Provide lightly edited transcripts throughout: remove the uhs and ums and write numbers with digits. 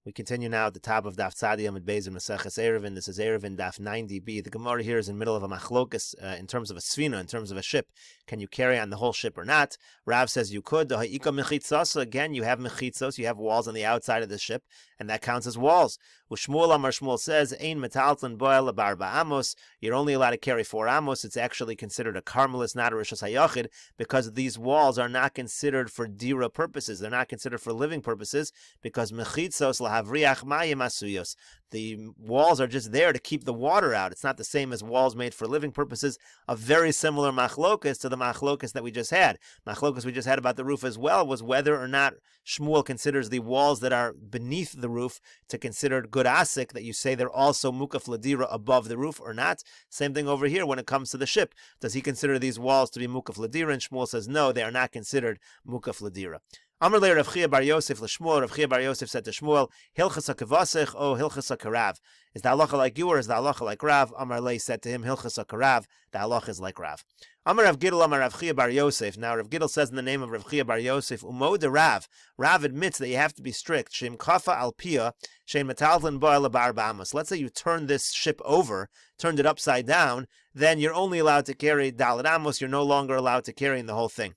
We continue now at the top of Daf Tzadi Amud Beis in Meseches Eruvin. This is Eruvin Daf 90b. The Gemara here is in the middle of a machlokas in terms of a sfina, in terms of a ship. Can you carry on the whole ship or not? Rav says you could. Again, you have mechitzos, you have walls on the outside of the ship, and that counts as walls. Shmuel Amar Shmuel says, Ein metalton boel barba amos. You're only allowed to carry 4 amos. It's actually considered a karmelis, not a rishos hayachid, because these walls are not considered for dira purposes. They're not considered for living purposes, because mechitzos lahavriach mayim asuyos. The walls are just there to keep the water out. It's not the same as walls made for living purposes. A very similar machlokas to the machlokas that we just had. Machlokas we just had about the roof as well was whether or not Shmuel considers the walls that are beneath the roof to consider good asik, that you say they're also mukaf ladira above the roof or not. Same thing over here when it comes to the ship. Does he consider these walls to be mukaf ladira? And Shmuel says no, they are not considered mukaf ladira. Amar le Rav Chia bar Yosef l'Shmuel. Rav Chia bar Yosef said to Shmuel, Hilchas HaKavasech o Hilchas HaKarav. Is the halacha like you or is the halacha like Rav? Amar le said to him, Hilchas HaKarav. The halacha is like Rav. Amar Rav Gidl Amar Rav Chia bar Yosef. Now Rav Gidl says in the name of Rav Chia bar Yosef, Umo de Rav. Rav admits that you have to be strict. Shem kafa al pia, shem metalton boel bar ba'amos. Let's say you turn this ship over, turned it upside down, then you're only allowed to carry daled amos. You're no longer allowed to carry in the whole thing.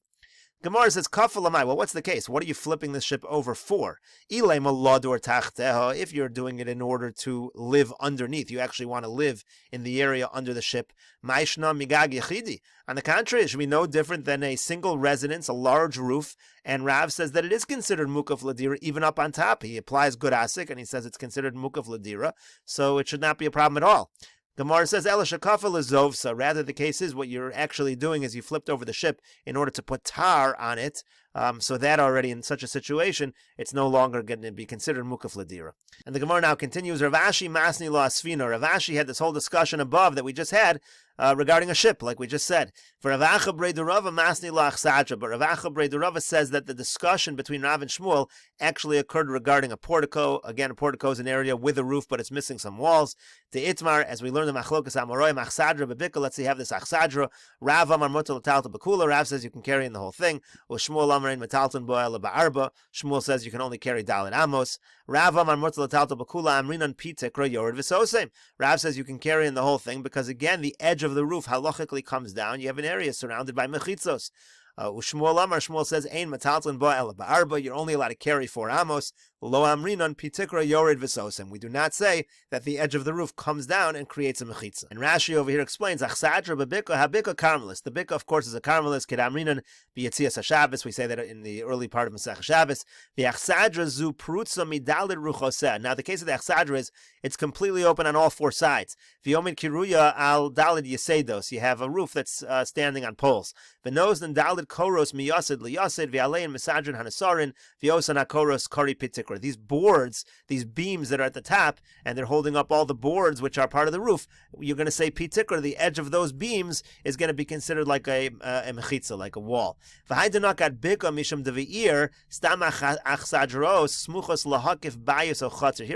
Gemara says, Kafalamai. Well, what's the case? What are you flipping this ship over for? If you're doing it in order to live underneath, you actually want to live in the area under the ship. On the contrary, it should be no different than a single residence, a large roof. And Rav says that it is considered mukaf ladira even up on top. He applies good asik and he says it's considered mukaf ladira, so it should not be a problem at all. Gemara says, rather the case is what you're actually doing is you flipped over the ship in order to put tar on it, so that already in such a situation, it's no longer going to be considered mukaf ladira. And the Gemara now continues, Rav Ashi masni lo asfina. Rav Ashi had this whole discussion above that we just had regarding a ship, like we just said. For Rav Acha Brei Rava masni lo achsadra, but Rav Acha Brei Rava says that the discussion between Rav and Shmuel actually occurred regarding a portico. Again, a portico is an area with a roof, but it's missing some walls. The Itmar, as we learned the machlokas amoroy achsadra bebika, let's say you have this achsadra. Rav Amar mutal talta bekula. Rav says you can carry in the whole thing. Or Shmuel Amar in metalton boel ba'arba. Shmuel says you can only carry daled amos. Rav Amar mutal talta bekula amrinan pitekra yored v'sosem. Rav says you can carry in the whole thing because again the edge of the roof halachically comes down. You have an area surrounded by mechitzos. Shmuel Amar, Shmuel says, Ein metalton boel ba'arba. You're only allowed to carry 4 amos. Lo amrinon pitikra yored v'sosem. We do not say that the edge of the roof comes down and creates a mechitza. And Rashi over here explains, Achsadra bebika habika karmelis. The bika, of course, is a karmelis. Kid amrinon b'yetzias haShabbos. We say that in the early part of Masechet Shabbos. The achsadra zu prutza midalid ruchoseh. Now, the case of the achsadra is it's completely open on all 4 sides. V'yomid kiruya al dalid yesedos. You have a roof that's standing on poles. V'noz and dalid koros miyasid liyasid v'alein misadrin hanasarin v'yosan hakoros kari pitikra. These boards, these beams that are at the top, and they're holding up all the boards which are part of the roof, you're going to say pitikra, the edge of those beams is going to be considered like a mechitza, like a wall. Here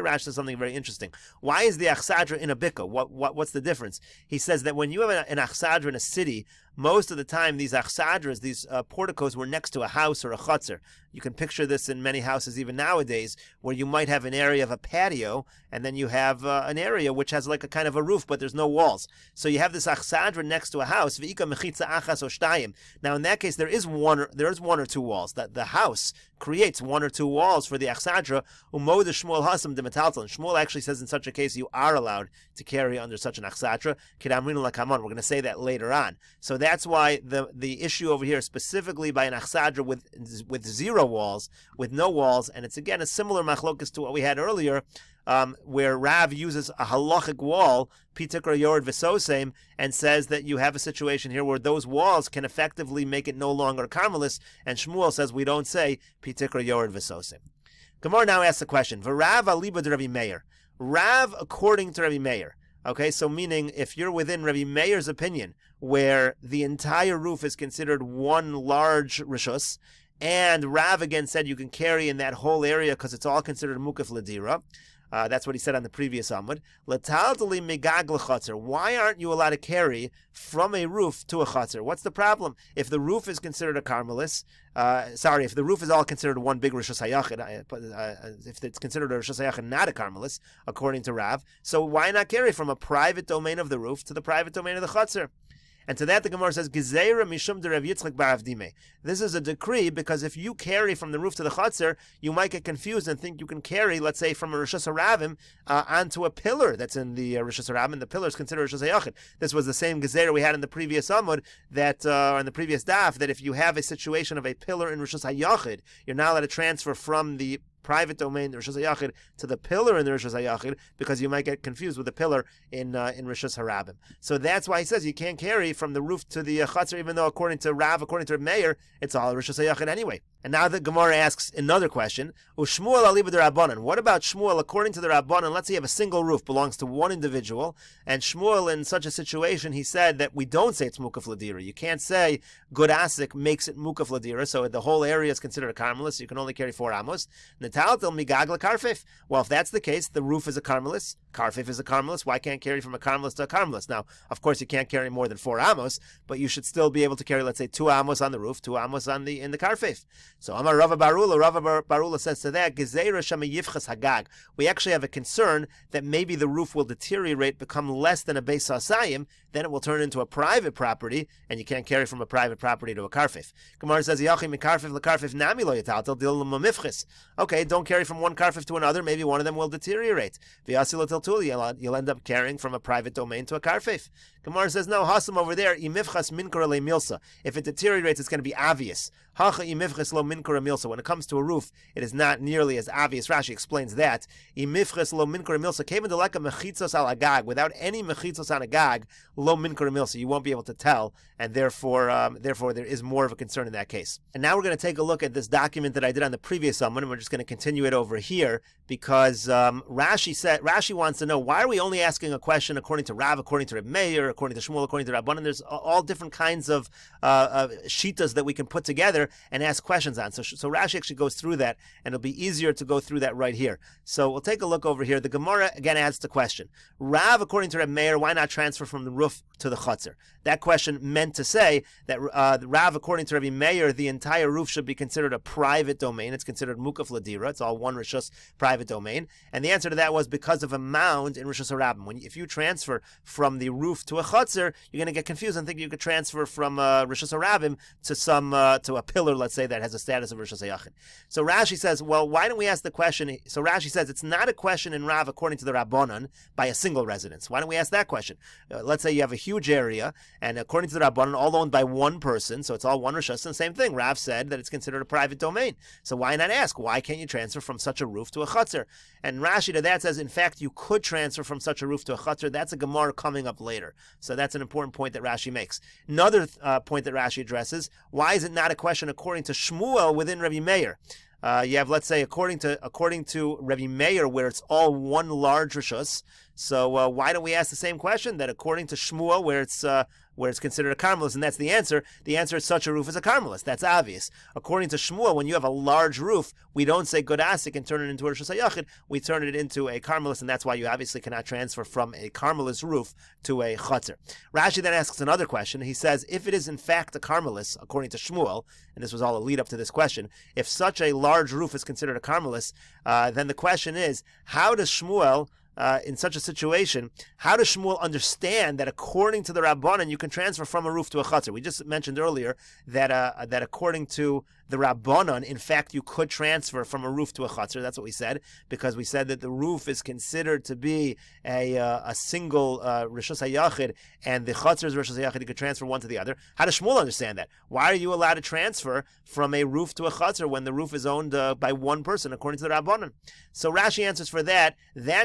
Rashi says something very interesting. Why is the achsadra in a bika? What's the difference? He says that when you have an achsadra in a city, most of the time these achsadras, these porticos, were next to a house or a chutzner. You can picture this in many houses even nowadays, where you might have an area of a patio, and then you have an area which has like a kind of a roof, but there's no walls. So you have this achsadra next to a house. Now in that case, there is one or two walls. That the house creates 1 or 2 walls for the achsadra. Shmuel actually says in such a case you are allowed to carry under such an achsadra. We're going to say that later on. So that's why the issue over here specifically by an achsadra with 0 walls, with no walls, and it's again a similar machlokas to what we had earlier, where Rav uses a halachic wall, pitikra yored v'sosem, and says that you have a situation here where those walls can effectively make it no longer karmelis, and Shmuel says we don't say pitikra yored v'sosem. Gemara now asks the question, V'Rav aliba de Rabbi Meir. Rav according to Rabbi Meir. Okay, so meaning if you're within Rabbi Meir's opinion, where the entire roof is considered one large rishus, And Rav again said you can carry in that whole area because it's all considered mukaf ladira. That's what he said on the previous Amud. L'taltali migag l'chatzer. Why aren't you allowed to carry from a roof to a chatzer? What's the problem? If the roof is considered a karmelis, if the roof is all considered one big Rishus HaYachid, if it's considered a Rishus HaYachid, not a karmelis, according to Rav, so why not carry from a private domain of the roof to the private domain of the chatzer? And to that the Gemara says, Gezeira mishum de Rav Yitzchak bar Avdime. This is a decree because if you carry from the roof to the chatzer, you might get confused and think you can carry, let's say, from a Rishus HaRavim onto a pillar that's in the Rishus HaRavim. The pillar is considered Rishus HaYachid. This was the same Gezeira we had in the previous Amud, that, in the previous Daf, that if you have a situation of a pillar in Rishus HaYachid, you're not allowed to transfer from the private domain, the Rishus HaYachid, to the pillar in the Rishus HaYachid, because you might get confused with the pillar in Rishus HaRabim. So that's why he says you can't carry from the roof to the chatzer, even though according to Rav, according to Meir, it's all Rishus HaYachid anyway. And now the Gemara asks another question. Ushmuel aliba de Rabbanan. What about Shmuel? According to the Rabbanan, let's say you have a single roof, belongs to one individual, and Shmuel, in such a situation, he said that we don't say it's mukaf ladira. You can't say good asik makes it mukaf ladira, so the whole area is considered a karmelis. You can only carry 4 amos. Netaltel migagla karfif. Well, if that's the case, the roof is a karmelis, karfif is a karmelis. Why can't carry from a karmelis to a karmelis? Now, of course, you can't carry more than 4 amos, but you should still be able to carry, let's say, 2 amos on the roof, 2 amos in the karfif. So Amar Rava Barula says to that, Gezeira shama yivchas hagag. We actually have a concern that maybe the roof will deteriorate, become less than a beis hasayim, then it will turn into a private property, and you can't carry from a private property to a karfif. Gemara says, Yachim karfif lekarfif nami lo yataltel dil mamifchis. Okay, don't carry from one karfif to another, maybe one of them will deteriorate. V'yasil tiltul, you'll end up carrying from a private domain to a karfif. Gemara says, no, hasam over there, imifchas minkor le milsa. If it deteriorates, it's going to be obvious. Hacha imifchas lo minkor milsa. When it comes to a roof, it is not nearly as obvious. Rashi explains that. Imifchas lo minkor milsa. Kevin deleka mechitzos al agag. Without any mechitzos on a gag, lo minkor milsa. You won't be able to tell, and therefore there is more of a concern in that case. And now we're going to take a look at this document that I did on the previous one, and we're just going to continue it over here because Rashi wants to know, why are we only asking a question according to Rav, according to Reb Meir, according to Shmuel, according to Rabbanan? There's all different kinds of shitas that we can put together and ask questions on. So Rashi actually goes through that, and it'll be easier to go through that right here. So we'll take a look over here. The Gemara again adds the question. Rav, according to Reb Meir, why not transfer from the roof to the chatzer? That question meant to say that Rav, according to Rabbi Meir, the entire roof should be considered a private domain. It's considered mukaf ladira. It's all one rishus private domain. And the answer to that was because of a mound in Rishus HaRabim. If you transfer from the roof to a chatzer, you're going to get confused and think you could transfer from Rishus HaRabim to a pillar, let's say, that has a status of Rishus HaYachid. So Rashi says, well, why don't we ask the question? So Rashi says it's not a question in Rav according to the Rabbanan by a single residence. Why don't we ask that question? Let's say you have a huge area, and according to the Rabbanan, all owned by one person, so it's all one Rishus, and same thing. Rav said that it's considered a private domain. So why not ask? Why can't you transfer from such a roof to a chatzer? And Rashi to that says, in fact, you could transfer from such a roof to a chatzer. That's a Gemara coming up later. So that's an important point that Rashi makes. Another point that Rashi addresses, why is it not a question according to Shmuel within Rabbi Meir? You have, let's say, according to Rabbi Meir, where it's all one large rishus. So why don't we ask the same question that according to Shmuel, where it's considered a karmelis, and that's the answer. The answer is such a roof is a karmelis. That's obvious. According to Shmuel, when you have a large roof, we don't say good asik and turn it into a Rishus HaYachid. We turn it into a karmelis, and that's why you obviously cannot transfer from a karmelis roof to a chatzer. Rashi then asks another question. He says, if it is in fact a karmelis, according to Shmuel, and this was all a lead up to this question, if such a large roof is considered a karmelis, then the question is, how does Shmuel, in such a situation, how does Shmuel understand that according to the Rabbanan you can transfer from a roof to a chatzer? We just mentioned earlier that according to the Rabbanan, in fact, you could transfer from a roof to a chatzer. That's what we said, because we said that the roof is considered to be a single Rishus HaYachid, and the chatzer is Rishus HaYachid. You could transfer one to the other. How does Shmuel understand that? Why are you allowed to transfer from a roof to a chatzer when the roof is owned by one person, according to the Rabbanan? So Rashi answers for that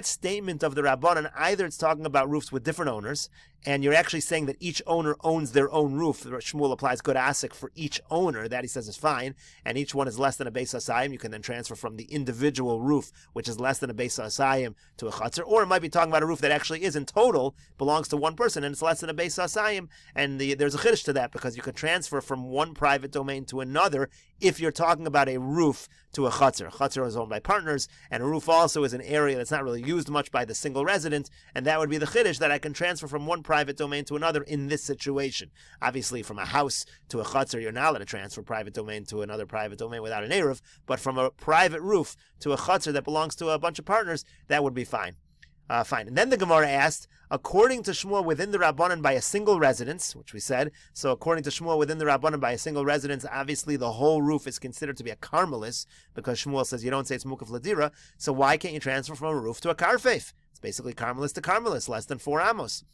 statement of the Rabbanan, either it's talking about roofs with different owners, and you're actually saying that each owner owns their own roof. Shmuel applies good asik for each owner. That he says is fine, and each one is less than a beis hasayim. You can then transfer from the individual roof, which is less than a beis hasayim, to a chatzer. Or it might be talking about a roof that actually is in total belongs to one person, and it's less than a beis hasayim. And there's a chiddush to that, because you can transfer from one private domain to another if you're talking about a roof to a chutzner. Chutzner is owned by partners, and a roof also is an area that's not really used much by the single resident, and that would be the chiddush that I can transfer from one private domain to another in this situation. Obviously, from a house to a chutzner, you're not allowed to transfer private domain to another private domain without an eruv, but from a private roof to a chutzner that belongs to a bunch of partners, that would be fine. Fine. And then the Gemara asked, according to Shmuel, within the Rabbanan by a single residence, which we said, so according to Shmuel, within the Rabbanan by a single residence, obviously the whole roof is considered to be a karmelis, because Shmuel says you don't say it's mukaf ladira, so why can't you transfer from a roof to a karfeif? It's basically karmelis to karmelis, less than 4 amos.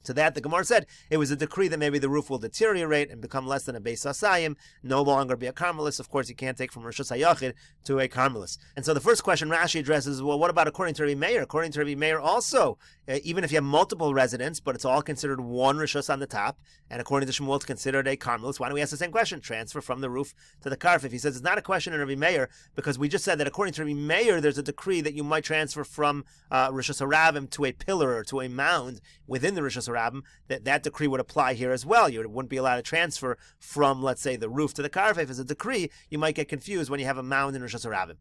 To that, the Gemara said it was a decree that maybe the roof will deteriorate and become less than a beis hasayim, no longer be a karmelis. Of course, you can't take from Rishus HaYachid to a karmelis. And so the first question Rashi addresses, well, what about according to Rabbi Meir? According to Rabbi Meir also, even if you have multiple residents, but it's all considered one Rishus on the top, and according to Shmuel, it's considered a karmelis, why don't we ask the same question? Transfer from the roof to the karfif. He says it's not a question in Rabbi Meir, because we just said that according to Rabbi Meir, there's a decree that you might transfer from Rishus HaRabim to a pillar or to a mound within the Rishus HaRabim, that decree would apply here as well. You wouldn't be allowed to transfer from, let's say, the roof to the karfif as a decree. You might get confused when you have a mound in Rishus HaRabim.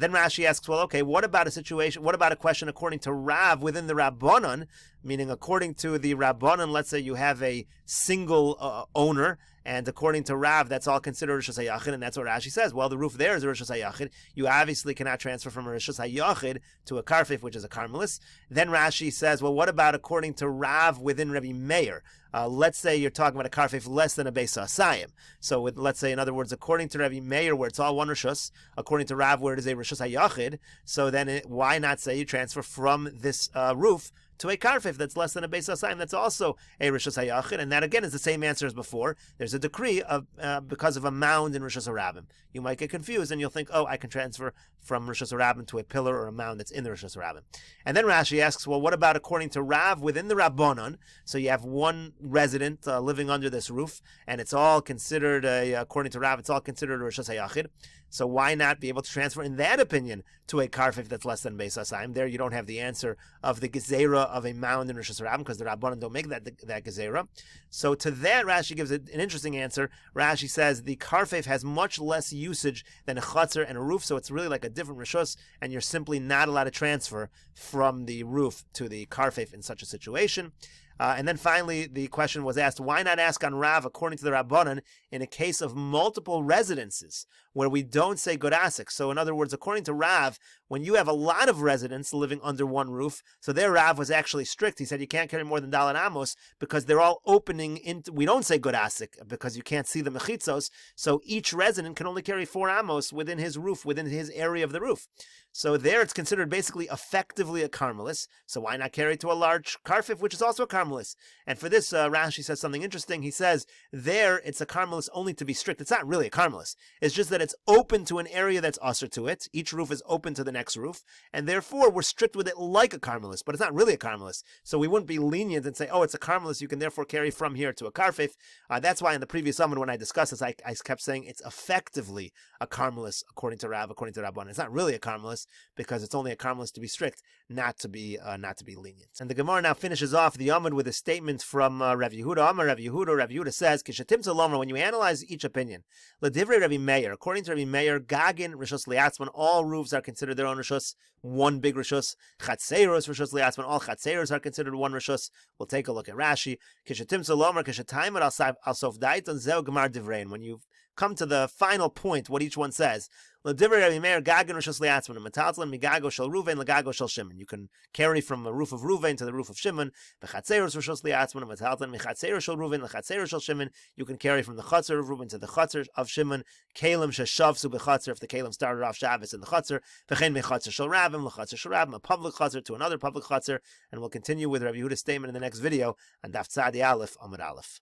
Then Rashi asks, well, okay, what about a question according to Rav within the Rabbanon, meaning according to the Rabbanon, let's say you have a single owner, and according to Rav, that's all considered Rishus HaYachid, and that's what Rashi says. Well, the roof there is a Rishus HaYachid. You obviously cannot transfer from a Rishus HaYachid to a karfif, which is a karmelis. Then Rashi says, well, what about according to Rav within Rabbi Meir? Let's say you're talking about a karfif less than a beis hasayim. So let's say, in other words, according to Rabbi Meir, where it's all one Rishus, according to Rav, where it is a Rishus HaYachid, so then why not say you transfer from this roof to a karfif that's less than a beis hasayim, that's also a Rishus HaYachid, and that again is the same answer as before. There's a decree of because of a mound in Rishus HaRabim. You might get confused and you'll think, oh, I can transfer from Rishus HaRabim to a pillar or a mound that's in the Rishus HaRabim. And then Rashi asks, well, what about according to Rav within the Rabbanon? So you have one resident living under this roof, and it's all considered, according to Rav, it's all considered a Rishus HaYachid. So why not be able to transfer, in that opinion, to a karfif that's less than beis hasayim? There you don't have the answer of the gezerah of a mound in Rishus HaRabim, because the Rabbanan don't make that gezerah. So to that, Rashi gives an interesting answer. Rashi says the karfif has much less usage than a chutzner and a roof, so it's really like a different rishus, and you're simply not allowed to transfer from the roof to the karfif in such a situation. And then finally, the question was asked, why not ask on Rav, according to the Rabbanan, in a case of multiple residences, where we don't say godasik? So in other words, according to Rav, when you have a lot of residents living under one roof, so there Rav was actually strict. He said you can't carry more than Dalet Amos, because they're all opening into, we don't say godasik, because you can't see the mechitzos, so each resident can only carry 4 amos within his roof, within his area of the roof. So there it's considered basically effectively a karmelis, so why not carry to a large karfif, which is also a karmelis? And for this, Rashi says something interesting. He says there it's a karmelis only to be strict. It's not really a karmelis. It's just that it's open to an area that's usher to it. Each roof is open to the next roof, and therefore we're strict with it like a karmelis, but it's not really a karmelis. So we wouldn't be lenient and say, oh, it's a karmelis, you can therefore carry from here to a karfif. That's why in the previous summon when I discussed this, I kept saying it's effectively a karmelis according to Rav, according to Rabban. It's not really a karmelis, because it's only a karmelis to be strict, not to be lenient. And the Gemara now finishes off the Amud with a statement from Rav Yehuda. Amar Rav Yehuda says, Kishatim Tzalomer, when you analyze each opinion, L'divrei Rabbi Meir, according to Rabbi Meir, Gagin Rishus Liatzman, all roofs are considered their own Rishus, one big Rishus. Chatzeros Rishus Liatzman, all Chatzeros are considered one Rishus. We'll take a look at Rashi. Kishatim Tzalomer, Kishataimer al Sof Dait, and Zeu Gemar Divrein. When you come to the final point, what each one says, you can carry from the roof of Ruvain to the roof of Shimon. You can carry from the chutzner of Ruvain to the chutzner of Shimon. If the kalim started off Shabbos in the chutzner, a public chutzner to another public chutzner. And we'll continue with Rav Yehuda's statement in the next video on Daf Tzadi Aleph Amud Aleph.